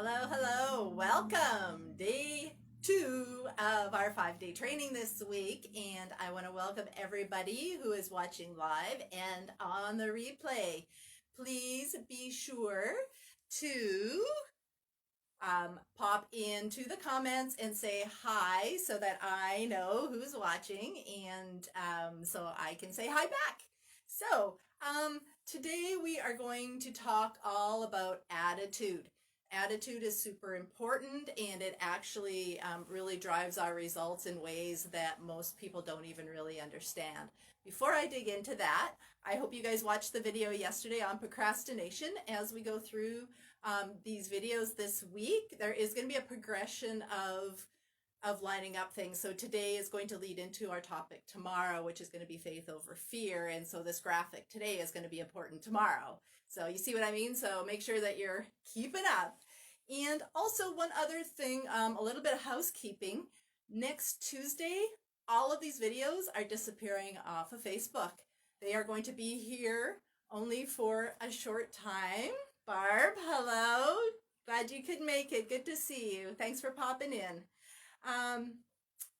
Hello, hello. Welcome. Day 2 of our 5-day training this week. And I want to welcome everybody who is watching live and on the replay. Please be sure to pop into the comments and say hi so that I know who's watching and so I can say hi back. So today we are going to talk all about attitude. Attitude is super important, and it actually really drives our results in ways that most people don't even really understand. Before I dig into that, I hope you guys watched the video yesterday on procrastination. As we go through these videos this week, there is going to be a progression of lining up things. So today is going to lead into our topic tomorrow, which is going to be faith over fear. And so this graphic today is going to be important tomorrow. So you see what I mean? So make sure that you're keeping up. And also one other thing, a little bit of housekeeping. Next Tuesday, all of these videos are disappearing off of Facebook. They are going to be here only for a short time. Barb, hello. Glad you could make it. Good to see you. Thanks for popping in.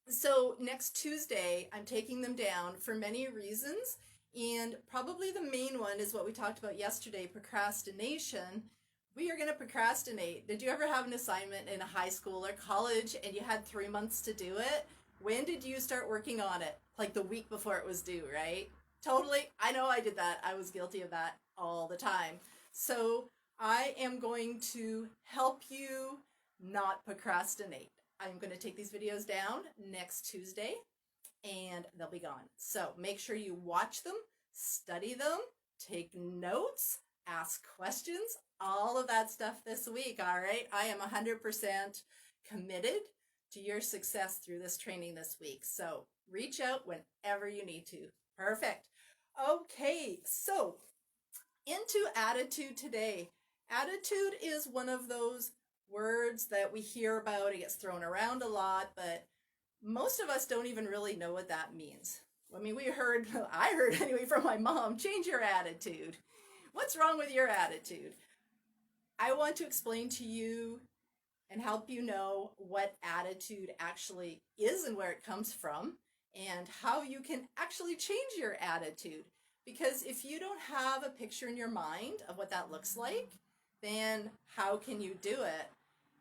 So next Tuesday, I'm taking them down for many reasons. And probably the main one is what we talked about yesterday, procrastination. We are going to procrastinate. Did you ever have an assignment in a high school or college and you had 3 months to do it? When did you start working on it? Like the week before it was due, right? Totally. I know I did that. I was guilty of that all the time. So I am going to help you not procrastinate. I'm going to take these videos down next Tuesday and they'll be gone. So make sure you watch them, study them, take notes, ask questions, all of that stuff this week, all right? I am 100% committed to your success through this training this week. So reach out whenever you need to. Perfect. Okay, so into attitude today. Attitude is one of those words that we hear about. It gets thrown around a lot, but most of us don't even really know what that means. I mean, I heard anyway from my mom, change your attitude. What's wrong with your attitude? I want to explain to you and help you know what attitude actually is and where it comes from and how you can actually change your attitude. Because if you don't have a picture in your mind of what that looks like, then how can you do it?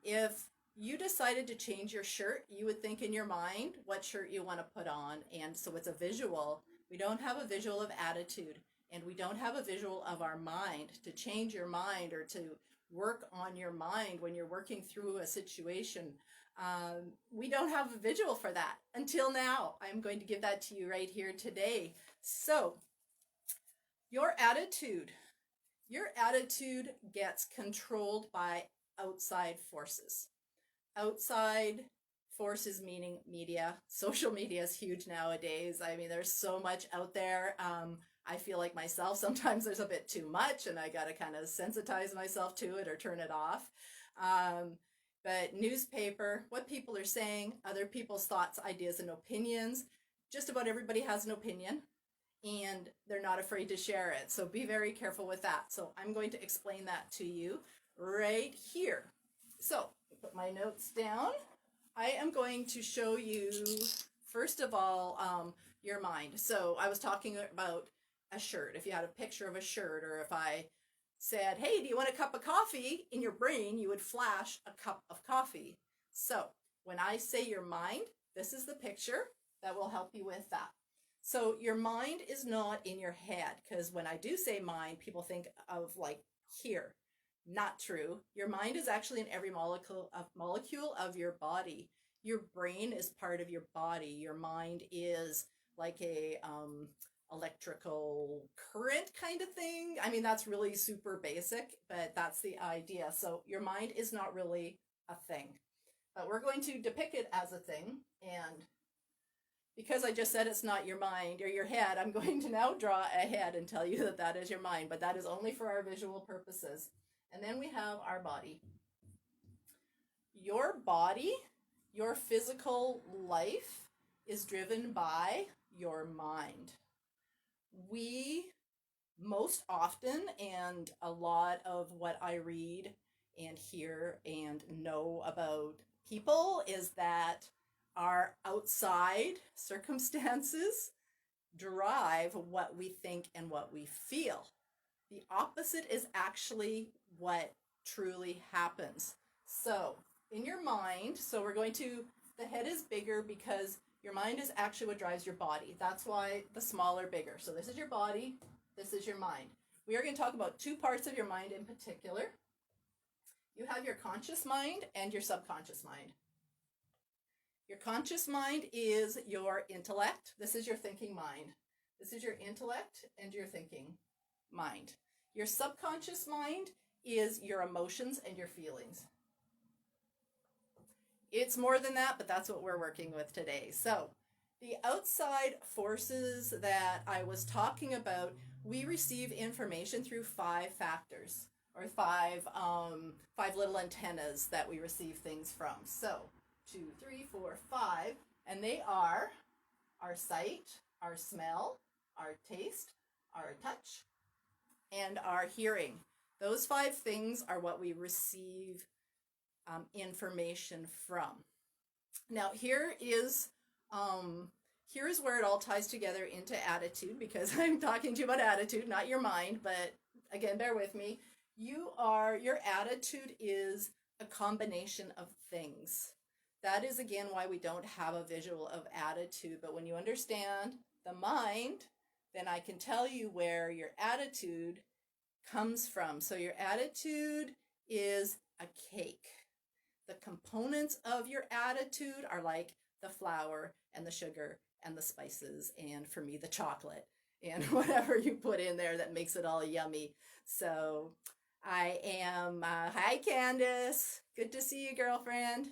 If you decided to change your shirt, you would think in your mind what shirt you want to put on. And so it's a visual. We don't have a visual of attitude, and we don't have a visual of our mind to change your mind or to work on your mind when you're working through a situation. We don't have a visual for that until now. I'm going to give that to you right here today. So your attitude gets controlled by outside forces. Outside forces meaning media. Social media is huge nowadays. I mean, there's so much out there. I feel like myself, sometimes there's a bit too much and I got to kind of sensitize myself to it or turn it off. But newspaper, what people are saying, other people's thoughts, ideas, and opinions. Just about everybody has an opinion and they're not afraid to share it. So be very careful with that. So I'm going to explain that to you right here. So put my notes down. I am going to show you, first of all, your mind. So I was talking about a shirt. If you had a picture of a shirt, or if I said, hey, do you want a cup of coffee? In your brain, you would flash a cup of coffee. So when I say your mind, this is the picture that will help you with that. So your mind is not in your head, because when I do say mind, people think of like here. Not true. Your mind is actually in every molecule of your body. Your brain is part of your body. Your mind is like a electrical current kind of thing. I mean, that's really super basic, but that's the idea. So your mind is not really a thing, but we're going to depict it as a thing. And because I just said it's not your mind or your head, I'm going to now draw a head and tell you that that is your mind, but that is only for our visual purposes. And then we have our body. Your body, your physical life is driven by your mind. We most often, and a lot of what I read and hear and know about people is that our outside circumstances drive what we think and what we feel. The opposite is actually what truly happens. So, in your mind, the head is bigger because your mind is actually what drives your body. That's why the small are bigger. So, this is your body, this is your mind. We are going to talk about two parts of your mind in particular. You have your conscious mind and your subconscious mind. Your conscious mind is your intellect. This is your thinking mind. This is your intellect and your thinking mind. Your subconscious mind is your emotions and your feelings. It's more than that, but that's what we're working with today. So, the outside forces that I was talking about, we receive information through 5 factors, or five little antennas that we receive things from. So, 2, 3, 4, 5, and they are our sight, our smell, our taste, our touch, and our hearing. Those 5 things are what we receive information from. Now here is where it all ties together into attitude, because I'm talking to you about attitude, not your mind, but again, bear with me. Your attitude is a combination of things. That is again why we don't have a visual of attitude, but when you understand the mind, then I can tell you where your attitude comes from. So your attitude is a cake. The components of your attitude are like the flour and the sugar and the spices, and for me, the chocolate and whatever you put in there that makes it all yummy. So I am, hi Candace, good to see you, girlfriend.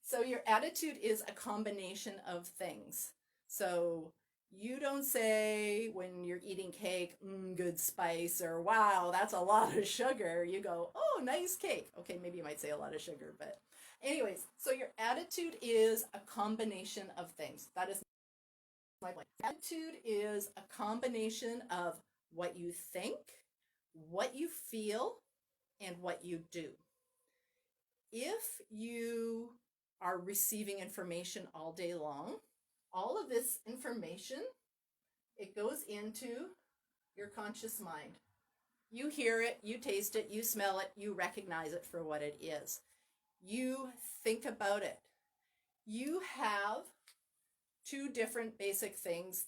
So your attitude is a combination of things. So you don't say when you're eating cake, good spice, or wow, that's a lot of sugar. You go, oh, nice cake. Okay, maybe you might say a lot of sugar, but anyways, so your attitude is a combination of things. That is my point. Attitude is a combination of what you think, what you feel, and what you do. If you are receiving information all day long, all of this information, it goes into your conscious mind. You hear it, you taste it, you smell it, you recognize it for what it is. You think about it. You have 2 different basic things.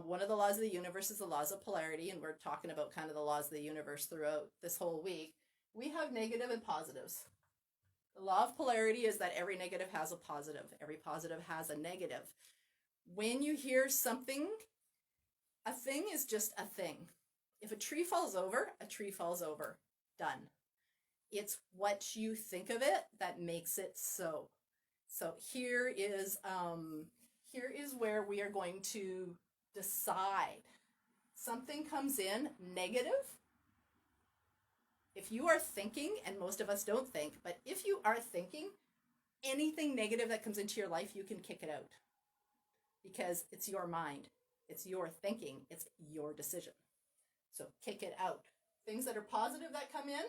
One of the laws of the universe is the laws of polarity, and we're talking about kind of the laws of the universe throughout this whole week. We have negative and positives. The law of polarity is that every negative has a positive. Every positive has a negative. When you hear something, a thing is just a thing. If a tree falls over, a tree falls over. Done. It's what you think of it that makes it so. So here is where we are going to decide. Something comes in negative. If you are thinking, and most of us don't think, but if you are thinking, anything negative that comes into your life, you can kick it out. Because it's your mind, it's your thinking, it's your decision. So kick it out. Things that are positive that come in,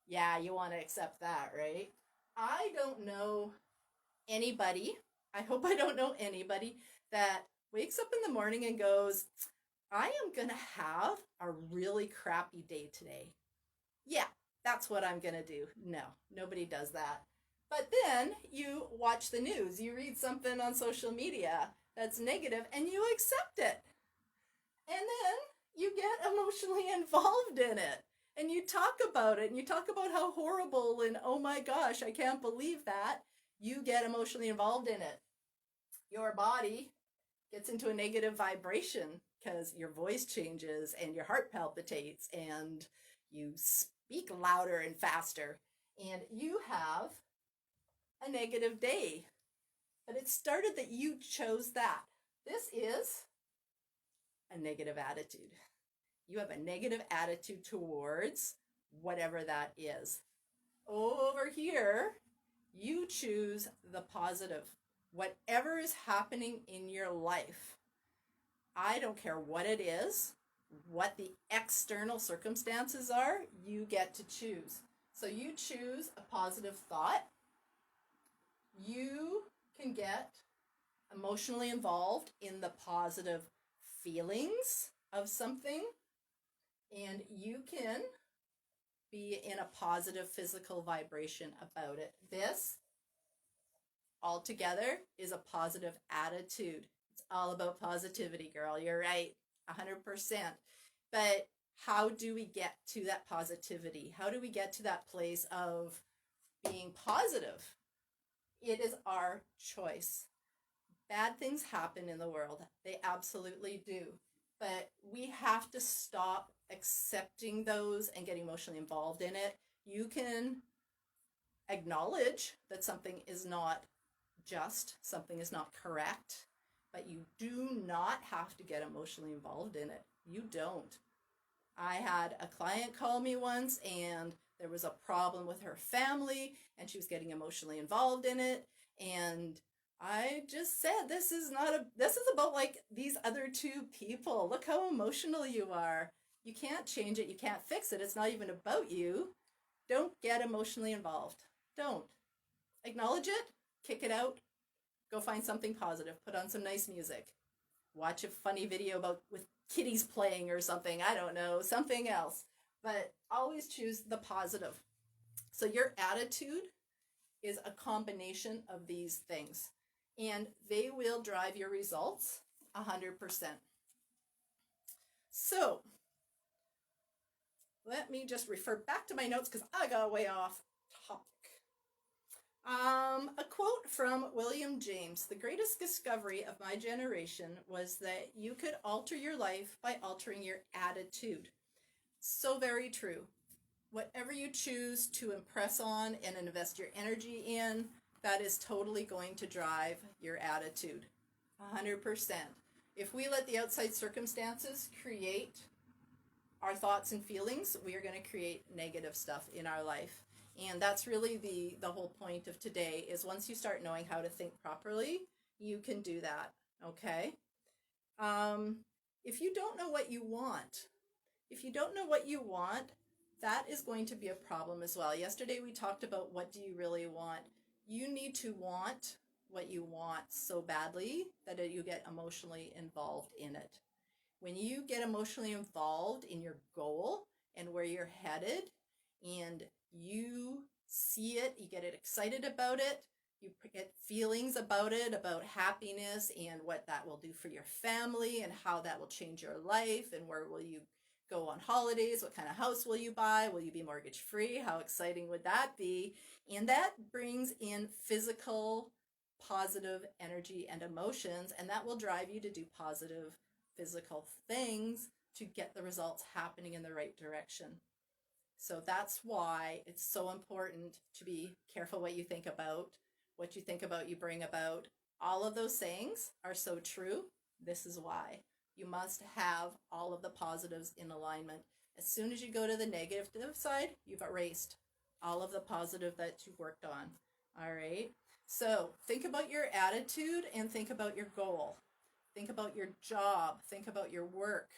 yeah, you want to accept that, right? I don't know anybody, I hope I don't know anybody that wakes up in the morning and goes, I am going to have a really crappy day today. Yeah, that's what I'm going to do. No, nobody does that. But then you watch the news, you read something on social media that's negative, and you accept it. And then you get emotionally involved in it. And you talk about it, and you talk about how horrible, and oh my gosh, I can't believe that. You get emotionally involved in it. Your body gets into a negative vibration because your voice changes, and your heart palpitates, and you speak louder and faster. And you have a negative day. But it started that you chose that. This is a negative attitude. You have a negative attitude towards whatever that is. Over here, you choose the positive. Whatever is happening in your life, I don't care what it is, what the external circumstances are, you get to choose. So you choose a positive thought. You can get emotionally involved in the positive feelings of something, and you can be in a positive physical vibration about it. This altogether is a positive attitude. It's all about positivity, girl. You're right, 100%. But how do we get to that positivity? How do we get to that place of being positive? It is our choice. Bad things happen in the world. They absolutely do. But we have to stop accepting those and getting emotionally involved in it. You can acknowledge that something is not just, something is not correct, but you do not have to get emotionally involved in it. You don't. I had a client call me once, and there was a problem with her family, and she was getting emotionally involved in it, and I just said, this is about like these other two people. Look how emotional you are. You can't change it. You can't fix it. It's not even about you. Don't get emotionally involved. Don't. Acknowledge it, kick it out, go find something positive, put on some nice music, watch a funny video about with kitties playing or something, I don't know, something else. But always choose the positive. So your attitude is a combination of these things, and they will drive your results 100%. So let me just refer back to my notes because I got way off topic. A quote from William James: "The greatest discovery of my generation was that you could alter your life by altering your attitude." So very true. Whatever you choose to impress on and invest your energy in, that is totally going to drive your attitude. 100%. If we let the outside circumstances create our thoughts and feelings, we are going to create negative stuff in our life. And that's really the whole point of today, is once you start knowing how to think properly, you can do that, okay? If you don't know what you want, that is going to be a problem as well. Yesterday we talked about, what do you really want? You need to want what you want so badly that you get emotionally involved in it. When you get emotionally involved in your goal and where you're headed, and you see it, you get excited about it, you get feelings about it, about happiness and what that will do for your family and how that will change your life, and where will you go on holidays, what kind of house will you buy, will you be mortgage free, how exciting would that be? And that brings in physical positive energy and emotions, and that will drive you to do positive physical things to get the results happening in the right direction. So that's why it's so important to be careful what you think about. What you think about, you bring about. All of those sayings are so true. This is why. You must have all of the positives in alignment. As soon as you go to the negative side, you've erased all of the positive that you've worked on. All right? So think about your attitude and think about your goal. Think about your job. Think about your work.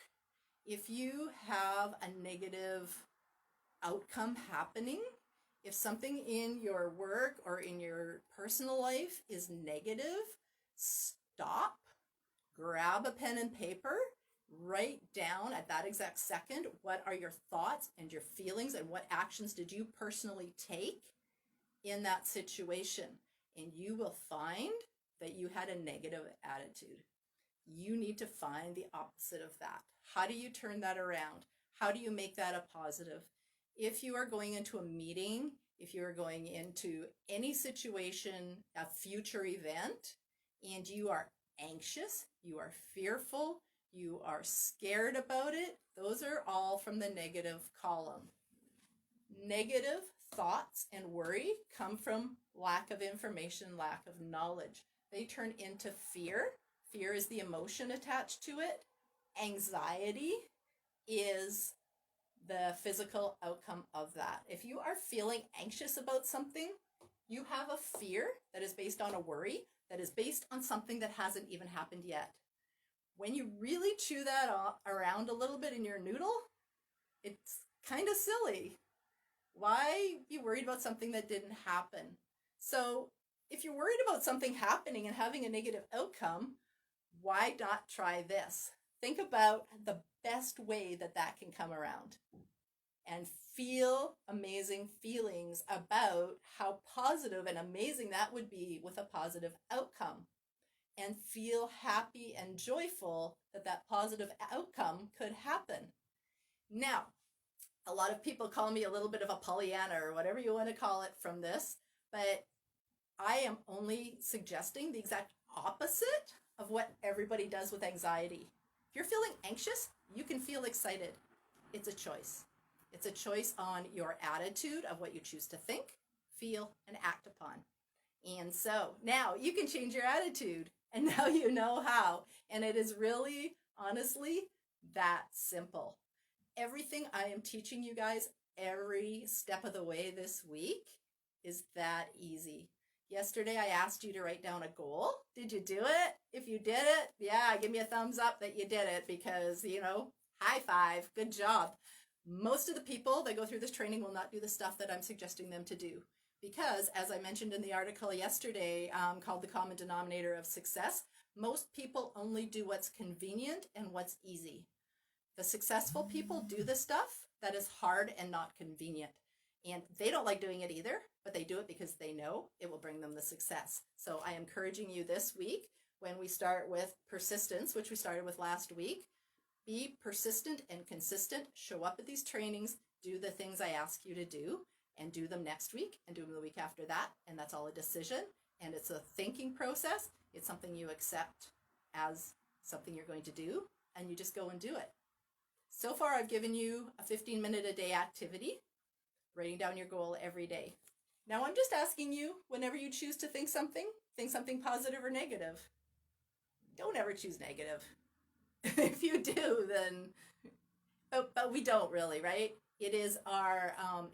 If you have a negative outcome happening, if something in your work or in your personal life is negative, stop, grab a pen and paper, write down at that exact second, what are your thoughts and your feelings, and what actions did you personally take in that situation. And you will find that you had a negative attitude. You need to find the opposite of that. How do you turn that around? How do you make that a positive? If you are going into a meeting, if you are going into any situation, a future event, and you are anxious, you are fearful, you are scared about it, those are all from the negative column. Negative thoughts and worry come from lack of information, lack of knowledge. They turn into fear. Fear is the emotion attached to it. Anxiety is the physical outcome of that. If you are feeling anxious about something, you have a fear that is based on a worry, that is based on something that hasn't even happened yet. When you really chew that around a little bit in your noodle, it's kind of silly. Why be worried about something that didn't happen? So if you're worried about something happening and having a negative outcome, why not try this? Think about the best way that that can come around and feel amazing feelings about how positive and amazing that would be with a positive outcome, and feel happy and joyful that that positive outcome could happen. Now, a lot of people call me a little bit of a Pollyanna or whatever you want to call it from this, but I am only suggesting the exact opposite of what everybody does with anxiety. If you're feeling anxious, you can feel excited. It's a choice. It's a choice on your attitude of what you choose to think, feel, and act upon. And so now you can change your attitude, and now you know how. And it is really, honestly, that simple. Everything I am teaching you guys every step of the way this week is that easy. Yesterday, I asked you to write down a goal. Did you do it? If you did it, yeah, give me a thumbs up that you did it, because, high five, good job. Most of the people that go through this training will not do the stuff that I'm suggesting them to do. Because, as I mentioned in the article yesterday, called The Common Denominator of Success, most people only do what's convenient and what's easy. The successful people do the stuff that is hard and not convenient. And they don't like doing it either, but they do it because they know it will bring them the success. So I am encouraging you this week, when we start with persistence, which we started with last week, be persistent and consistent. Show up at these trainings, do the things I ask you to do, and do them next week and do them the week after that. And that's all a decision. And it's a thinking process. It's something you accept as something you're going to do, and you just go and do it. So far, I've given you a 15-minute-a-day activity, writing down your goal every day. Now, I'm just asking you, whenever you choose to think something positive or negative. Don't ever choose negative. If you do, then, but we don't really, right? It is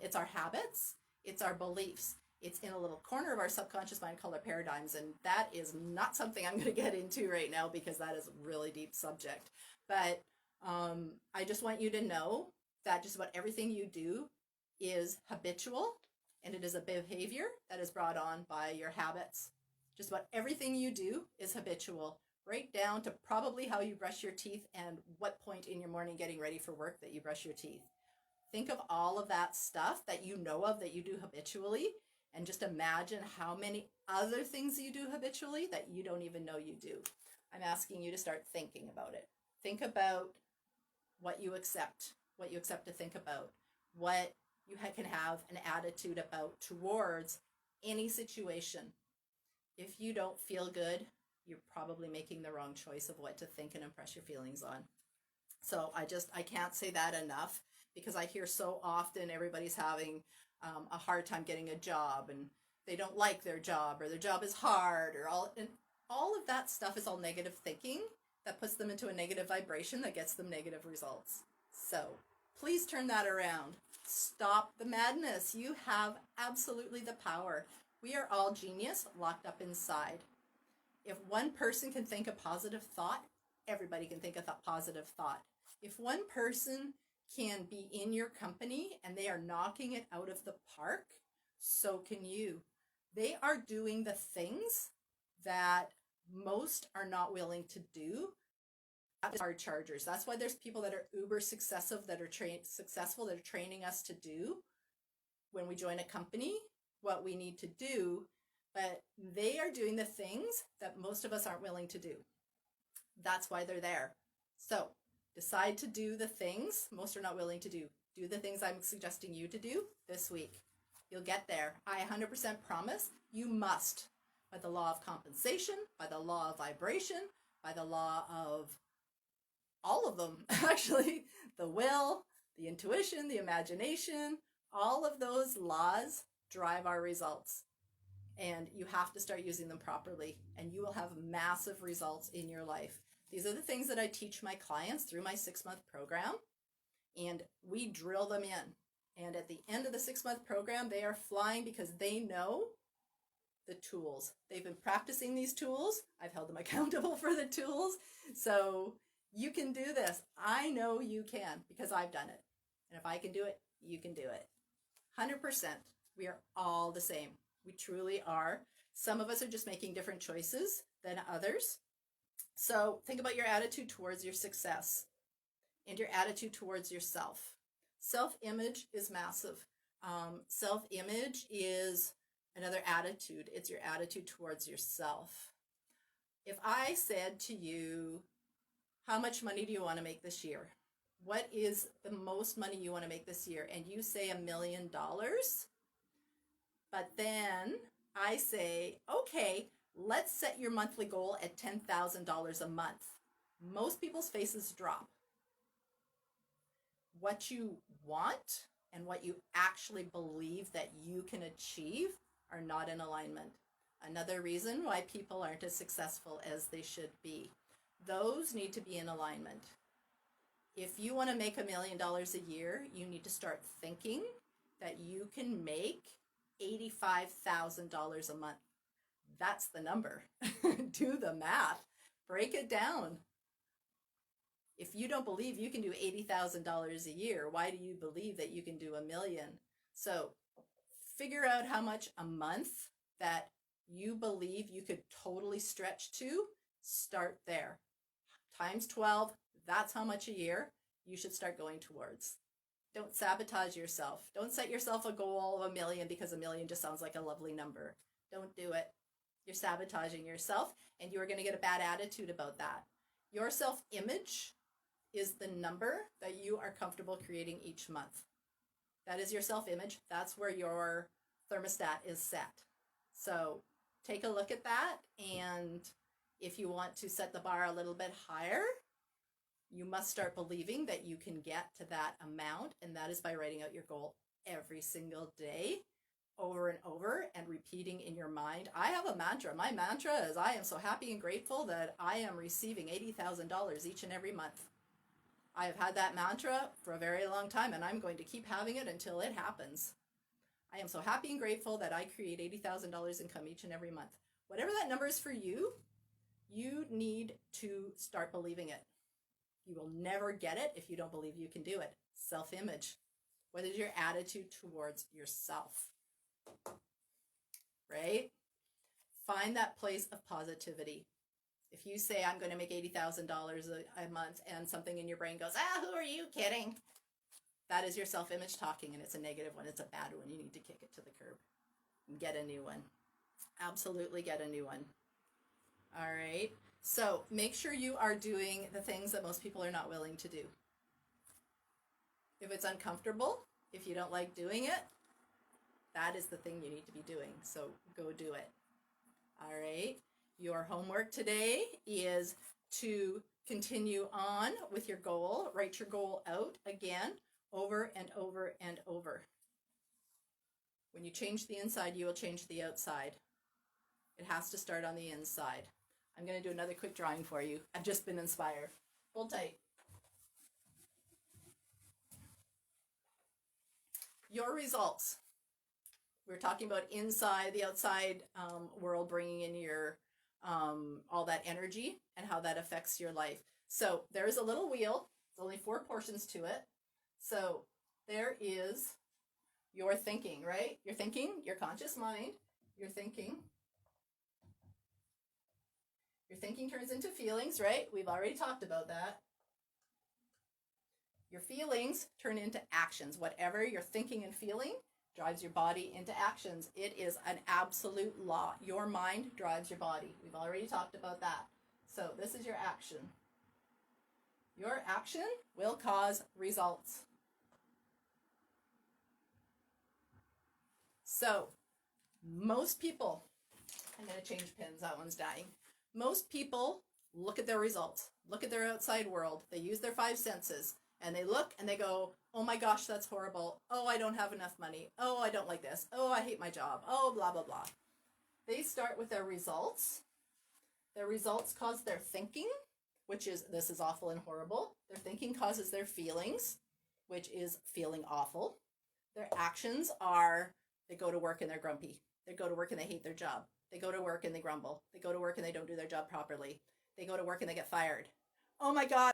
it's our habits, it's our beliefs. It's in a little corner of our subconscious mind called our paradigms, and that is not something I'm going to get into right now, because that is a really deep subject. But I just want you to know that just about everything you do is habitual, and it is a behavior that is brought on by your habits. Just about everything you do is habitual, right down to probably how you brush your teeth and what point in your morning getting ready for work that you brush your teeth. Think of all of that stuff that you know of that you do habitually, and just imagine how many other things you do habitually that you don't even know you do. I'm asking you to start thinking about it. Think about what you accept to think about, what you can have an attitude about towards any situation. If you don't feel good, you're probably making the wrong choice of what to think and impress your feelings on. So I can't say that enough, because I hear so often everybody's having a hard time getting a job, and they don't like their job, or their job is hard, or all of that stuff is all negative thinking that puts them into a negative vibration that gets them negative results. So please turn that around. Stop the madness. You have absolutely the power. We are all genius locked up inside. If one person can think a positive thought, everybody can think a positive thought. If one person can be in your company and they are knocking it out of the park, so can you. They are doing the things that most are not willing to do. Hard chargers. That's why there's people that are uber successful that are training us to do when we join a company what we need to do, but they are doing the things that most of us aren't willing to do. That's why they're there. So decide to do the things most are not willing to do. Do the things I'm suggesting you to do this week. You'll get there. I 100% promise you must. By the law of compensation, by the law of vibration, by the law of all of them, actually, the will, the intuition, the imagination, all of those laws drive our results. And you have to start using them properly, and you will have massive results in your life. These are the things that I teach my clients through my 6-month program, and we drill them in. And at the end of the 6-month program, they are flying because they know the tools. They've been practicing these tools. I've held them accountable for the tools. So you can do this. I know you can, because I've done it. And if I can do it, you can do it. 100%. We are all the same. We truly are. Some of us are just making different choices than others. So think about your attitude towards your success and your attitude towards yourself. Self-image is massive. Self-image is another attitude. It's your attitude towards yourself. If I said to you, how much money do you want to make this year? What is the most money you want to make this year? And you say $1 million. But then I say, okay, let's set your monthly goal at $10,000 a month. Most people's faces drop. What you want and what you actually believe that you can achieve are not in alignment. Another reason why people aren't as successful as they should be. Those need to be in alignment. If you want to make $1 million a year, you need to start thinking that you can make $85,000 a month. That's the number. Do the math. Break it down. If you don't believe you can do $80,000 a year, why do you believe that you can do $1 million? So figure out how much a month that you believe you could totally stretch to. Start there. Times 12, that's how much a year you should start going towards. Don't sabotage yourself. Don't set yourself a goal of $1 million because $1 million just sounds like a lovely number. Don't do it. You're sabotaging yourself, and you are going to get a bad attitude about that. Your self-image is the number that you are comfortable creating each month. That is your self-image. That's where your thermostat is set. So take a look at that, and if you want to set the bar a little bit higher, you must start believing that you can get to that amount, and that is by writing out your goal every single day, over and over, and repeating in your mind. I have a mantra. My mantra is, I am so happy and grateful that I am receiving $80,000 each and every month. I have had that mantra for a very long time, and I'm going to keep having it until it happens. I am so happy and grateful that I create $80,000 income each and every month. Whatever that number is for you, you need to start believing it. You will never get it if you don't believe you can do it. Self-image. What is your attitude towards yourself? Right? Find that place of positivity. If you say, I'm going to make $80,000 a month, and something in your brain goes, who are you kidding? That is your self-image talking, and it's a negative one. It's a bad one. You need to kick it to the curb and get a new one. Absolutely get a new one. All right. So make sure you are doing the things that most people are not willing to do. If it's uncomfortable, if you don't like doing it, that is the thing you need to be doing. So go do it. All right. Your homework today is to continue on with your goal. Write your goal out again, over and over and over. When you change the inside, you will change the outside. It has to start on the inside. I'm going to do another quick drawing for you. I've just been inspired. Hold tight. Your results. We're talking about inside, the outside world, bringing in your all that energy and how that affects your life. So there's a little wheel. There's only 4 portions to it. So there is your thinking, right? Your thinking, your conscious mind, your thinking. Your thinking turns into feelings, right? We've already talked about that. Your feelings turn into actions. Whatever you're thinking and feeling drives your body into actions. It is an absolute law. Your mind drives your body. We've already talked about that. So this is your action. Your action will cause results. So most people, I'm going to change pins. That one's dying. Most people look at their results, look at their outside world. They use their 5 senses, and they look and they go, oh my gosh, that's horrible. Oh, I don't have enough money. Oh, I don't like this. Oh, I hate my job. Oh, blah, blah, blah. They start with their results. Their results cause their thinking, which is, this is awful and horrible. Their thinking causes their feelings, which is feeling awful. Their actions are, they go to work and they're grumpy. They go to work and they hate their job. They go to work and they grumble. They go to work and they don't do their job properly. They go to work and they get fired. Oh my God.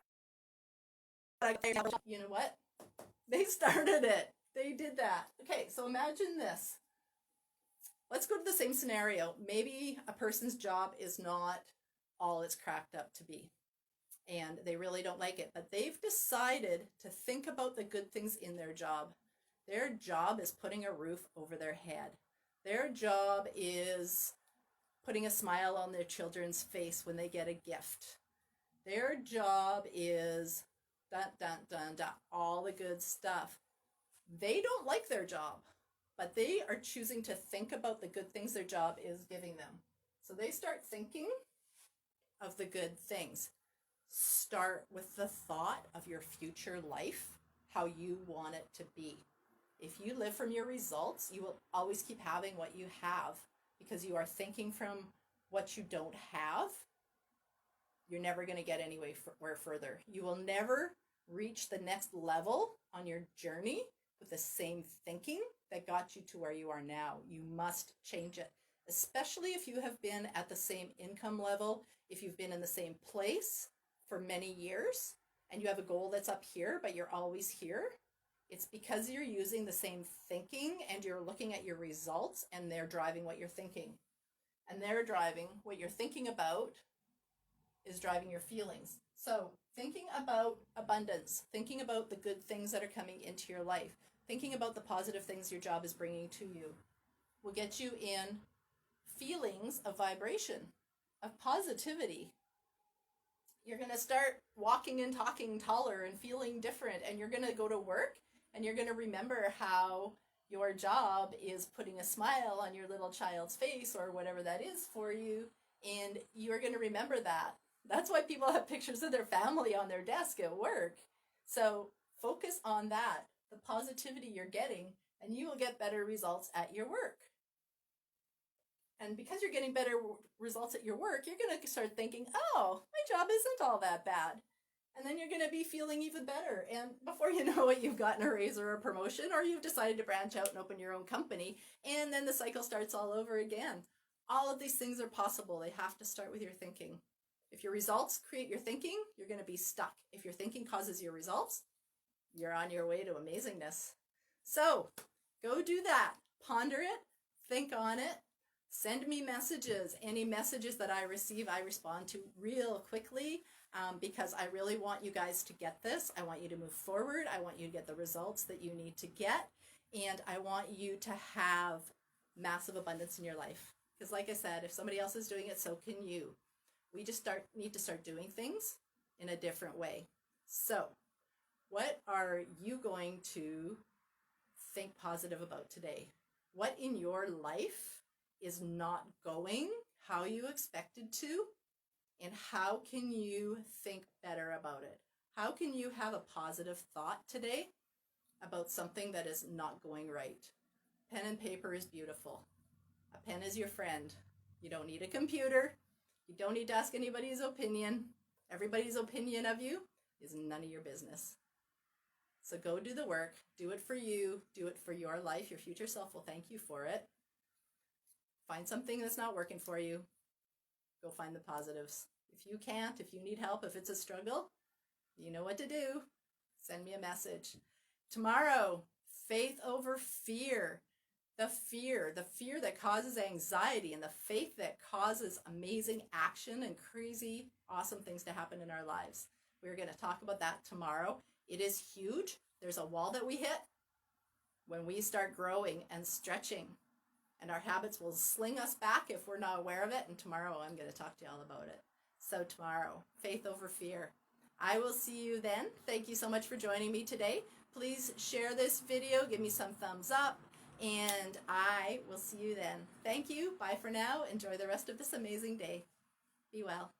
You know what? They started it. They did that. Okay, so imagine this. Let's go to the same scenario. Maybe a person's job is not all it's cracked up to be, and they really don't like it, but they've decided to think about the good things in their job. Their job is putting a roof over their head. Their job is putting a smile on their children's face when they get a gift. Their job is dun, dun, dun, dun, all the good stuff. They don't like their job, but they are choosing to think about the good things their job is giving them. So they start thinking of the good things. Start with the thought of your future life, how you want it to be. If you live from your results, you will always keep having what you have, because you are thinking from what you don't have. You're never going to get anywhere further. You will never reach the next level on your journey with the same thinking that got you to where you are now. You must change it, especially if you have been at the same income level, if you've been in the same place for many years and you have a goal that's up here, but you're always here. It's because you're using the same thinking and you're looking at your results, and they're driving what you're thinking. And they're driving what you're thinking about is driving your feelings. So thinking about abundance, thinking about the good things that are coming into your life, thinking about the positive things your job is bringing to you will get you in feelings of vibration, of positivity. You're going to start walking and talking taller and feeling different, and you're going to go to work and you're going to remember how your job is putting a smile on your little child's face or whatever that is for you, and you're going to remember that. That's why people have pictures of their family on their desk at work. So focus on that, the positivity you're getting, and you will get better results at your work. And because you're getting better results at your work, you're going to start thinking, oh, my job isn't all that bad. And then you're going to be feeling even better. And before you know it, you've gotten a raise or a promotion, or you've decided to branch out and open your own company. And then the cycle starts all over again. All of these things are possible. They have to start with your thinking. If your results create your thinking, you're going to be stuck. If your thinking causes your results, you're on your way to amazingness. So go do that. Ponder it. Think on it. Send me messages. Any messages that I receive, I respond to real quickly, because I really want you guys to get this. I want you to move forward. I want you to get the results that you need to get. And I want you to have massive abundance in your life. Because like I said, if somebody else is doing it, so can you. We just need to start doing things in a different way. So what are you going to think positive about today? What in your life is not going how you expected to? And how can you think better about it? How can you have a positive thought today about something that is not going right? Pen and paper is beautiful. A pen is your friend. You don't need a computer. You don't need to ask anybody's opinion. Everybody's opinion of you is none of your business. So go do the work. Do it for you. Do it for your life. Your future self will thank you for it. Find something that's not working for you. Go find the positives. If you can't, if you need help, if it's a struggle, you know what to do. Send me a message. Tomorrow, faith over fear. The fear that causes anxiety, and the faith that causes amazing action and crazy, awesome things to happen in our lives. We're going to talk about that tomorrow. It is huge. There's a wall that we hit when we start growing and stretching. And our habits will sling us back if we're not aware of it. And tomorrow I'm going to talk to you all about it. So tomorrow, faith over fear. I will see you then. Thank you so much for joining me today. Please share this video. Give me some thumbs up. And I will see you then. Thank you. Bye for now. Enjoy the rest of this amazing day. Be well.